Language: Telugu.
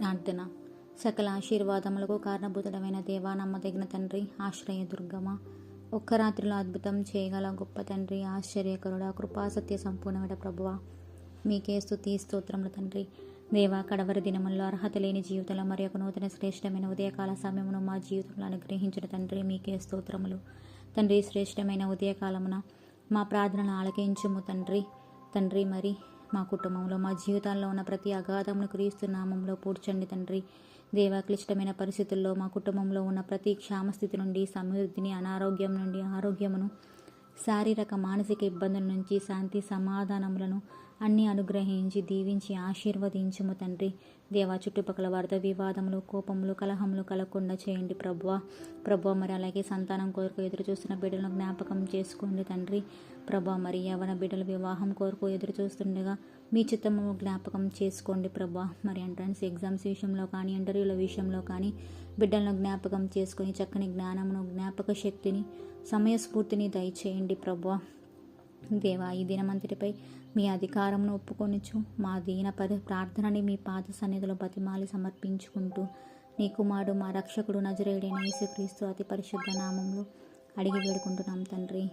ప్రార్థన. సకల ఆశీర్వాదములకు కారణభూతుడమైన దేవా, నమ్మదగిన తండ్రి, ఆశ్రయ దుర్గమ, ఒక్క రాత్రిలో అద్భుతం చేయగల గొప్ప తండ్రి, ఆశ్చర్యకరుడ, కృపా సత్య సంపూర్ణమైన ప్రభువ, మీకే స్తుతి స్తోత్రములు తండ్రి. దేవా, కడవరి దినముల్లో అర్హత లేని జీవితంలో మరి ఒక నూతన శ్రేష్టమైన ఉదయకాల సమయమును మా జీవితంలో అనుగ్రహించిన తండ్రి, మీకే స్తోత్రములు తండ్రి. శ్రేష్టమైన ఉదయకాలమున మా ప్రార్థనలు ఆలకించుము తండ్రి. మరి మా కుటుంబంలో, మా జీవితాల్లో ఉన్న ప్రతి అగాధమును క్రీస్తు నామంలో పూడ్చండి తండ్రి. దేవా, క్లిష్టమైన పరిస్థితుల్లో మా కుటుంబంలో ఉన్న ప్రతి క్షామస్థితి నుండి సమృద్ధిని, అనారోగ్యం నుండి ఆరోగ్యమును, శారీరక మానసిక ఇబ్బందుల నుంచి శాంతి సమాధానములను అన్నీ అనుగ్రహించి దీవించి ఆశీర్వదించుము తండ్రి. దేవా, చుట్టుపక్కల వరద, వివాదములు, కోపములు, కలహములు కలగకుండా చేయండి ప్రభువా. మరి అలాగే సంతానం కొరకు ఎదురు చూస్తున్న బిడ్డలను జ్ఞాపకం చేసుకోండి తండ్రి. ప్రభువా, మరి యవన బిడ్డల వివాహం కొరకు ఎదురు చూస్తుండగా మీ చిత్తము జ్ఞాపకం చేసుకోండి ప్రభువా. మరి ఎంట్రన్స్ ఎగ్జామ్స్ విషయంలో కానీ, ఇంటర్వ్యూల విషయంలో కానీ బిడ్డలను జ్ఞాపకం చేసుకొని చక్కని జ్ఞానమును, జ్ఞాపక శక్తిని, సమయస్ఫూర్తిని దయచేయండి ప్రభువా. దేవా, ఈ దినమంతటిపై మీ అధికారమును ఒప్పుకొనుచు మా దీన ప్రార్థనని మీ పాద సన్నిధిలో బతిమాలి సమర్పించుకుంటూ నీ కుమారుడు, మా రక్షకుడు, నజరేయుడైన యేసుక్రీస్తు అతి పరిశుద్ధ నామంలో అడిగి వేడుకుంటున్నాం తండ్రి.